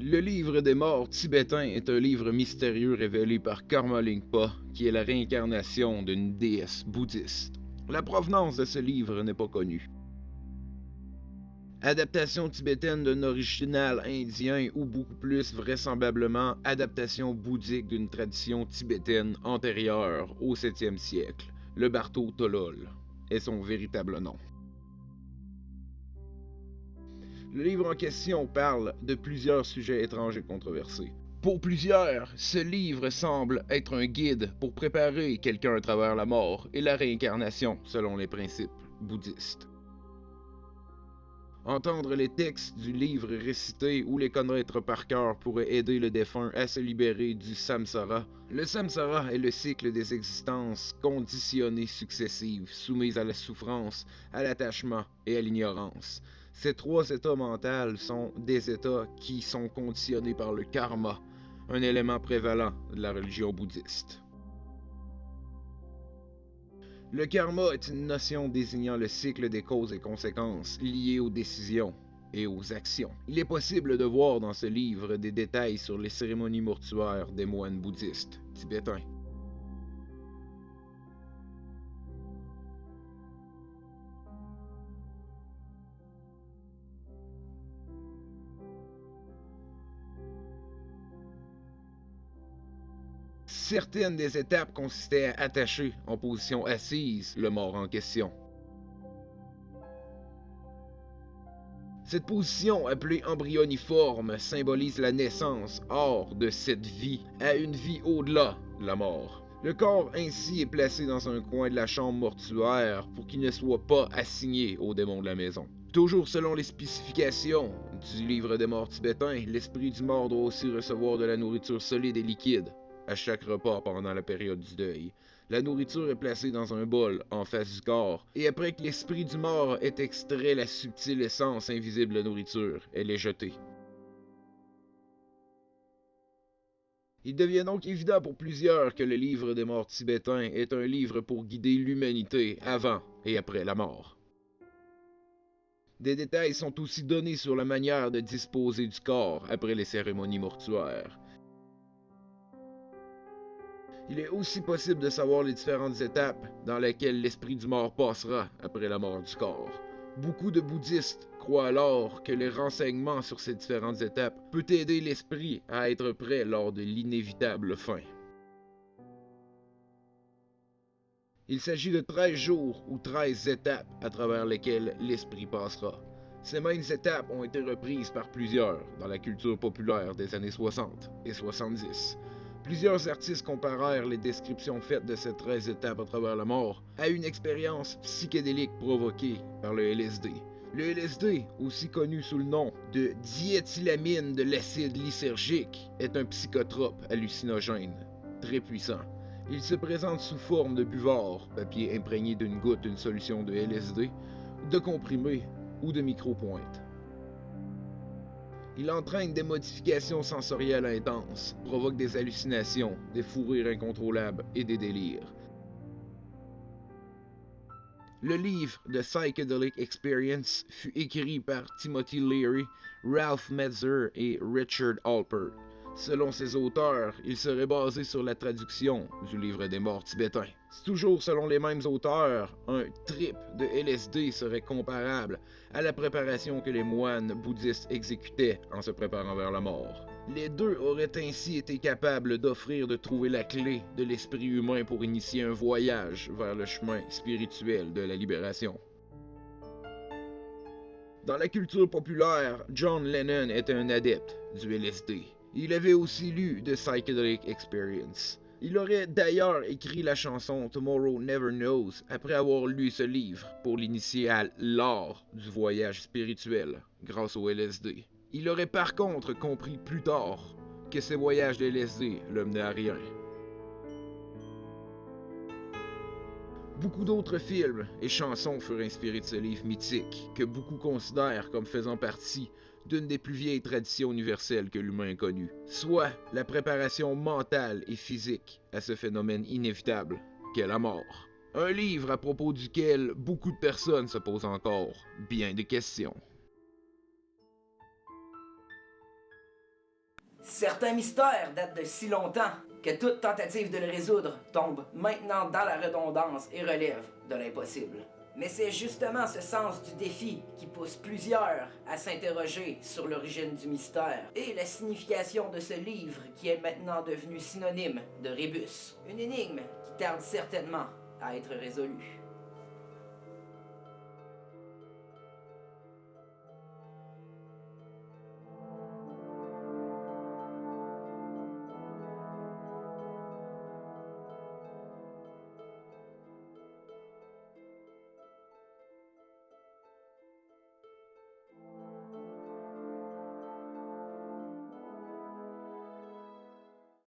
Le livre des morts tibétain est un livre mystérieux révélé par Karma Lingpa, qui est la réincarnation d'une déesse bouddhiste. La provenance de ce livre n'est pas connue. Adaptation tibétaine d'un original indien ou beaucoup plus vraisemblablement adaptation bouddhique d'une tradition tibétaine antérieure au 7e siècle, le Barto Tolol est son véritable nom. Le livre en question parle de plusieurs sujets étranges et controversés. Pour plusieurs, ce livre semble être un guide pour préparer quelqu'un à travers la mort et la réincarnation selon les principes bouddhistes. Entendre les textes du livre récités ou les connaître par cœur pourrait aider le défunt à se libérer du samsara. Le samsara est le cycle des existences conditionnées successives, soumises à la souffrance, à l'attachement et à l'ignorance. Ces trois états mentaux sont des états qui sont conditionnés par le karma, un élément prévalent de la religion bouddhiste. Le karma est une notion désignant le cycle des causes et conséquences liées aux décisions et aux actions. Il est possible de voir dans ce livre des détails sur les cérémonies mortuaires des moines bouddhistes tibétains. Certaines des étapes consistaient à attacher en position assise le mort en question. Cette position, appelée embryoniforme, symbolise la naissance hors de cette vie à une vie au-delà de la mort. Le corps ainsi est placé dans un coin de la chambre mortuaire pour qu'il ne soit pas assigné aux démons de la maison. Toujours selon les spécifications du livre des morts tibétains, l'esprit du mort doit aussi recevoir de la nourriture solide et liquide à chaque repas pendant la période du deuil. La nourriture est placée dans un bol en face du corps, et après que l'esprit du mort ait extrait la subtile essence invisible de la nourriture, elle est jetée. Il devient donc évident pour plusieurs que le livre des morts tibétains est un livre pour guider l'humanité avant et après la mort. Des détails sont aussi donnés sur la manière de disposer du corps après les cérémonies mortuaires. Il est aussi possible de savoir les différentes étapes dans lesquelles l'esprit du mort passera après la mort du corps. Beaucoup de bouddhistes croient alors que les renseignements sur ces différentes étapes peut aider l'esprit à être prêt lors de l'inévitable fin. Il s'agit de 13 jours ou 13 étapes à travers lesquelles l'esprit passera. Ces mêmes étapes ont été reprises par plusieurs dans la culture populaire des années 60 et 70. Plusieurs artistes comparèrent les descriptions faites de ces 13 étapes à travers la mort à une expérience psychédélique provoquée par le LSD. Le LSD, aussi connu sous le nom de diéthylamine de l'acide lysergique, est un psychotrope hallucinogène, très puissant. Il se présente sous forme de buvard, papier imprégné d'une goutte d'une solution de LSD, de comprimé ou de micropointe. Il entraîne des modifications sensorielles intenses, provoque des hallucinations, des fous rires incontrôlables et des délires. Le livre The Psychedelic Experience fut écrit par Timothy Leary, Ralph Metzer et Richard Alpert. Selon ses auteurs, il serait basé sur la traduction du livre des morts tibétains. Toujours selon les mêmes auteurs, un trip de LSD serait comparable à la préparation que les moines bouddhistes exécutaient en se préparant vers la mort. Les deux auraient ainsi été capables d'offrir de trouver la clé de l'esprit humain pour initier un voyage vers le chemin spirituel de la libération. Dans la culture populaire, John Lennon était un adepte du LSD. Il avait aussi lu The Psychedelic Experience. Il aurait d'ailleurs écrit la chanson Tomorrow Never Knows après avoir lu ce livre pour l'initier à l'art du voyage spirituel grâce au LSD. Il aurait par contre compris plus tard que ces voyages de LSD le menaient à rien. Beaucoup d'autres films et chansons furent inspirés de ce livre mythique, que beaucoup considèrent comme faisant partie d'une des plus vieilles traditions universelles que l'humain a connues, soit la préparation mentale et physique à ce phénomène inévitable qu'est la mort. Un livre à propos duquel beaucoup de personnes se posent encore bien des questions. Certains mystères datent de si longtemps que toute tentative de le résoudre tombe maintenant dans la redondance et relève de l'impossible. Mais c'est justement ce sens du défi qui pousse plusieurs à s'interroger sur l'origine du mystère et la signification de ce livre qui est maintenant devenu synonyme de Rébus. Une énigme qui tarde certainement à être résolue.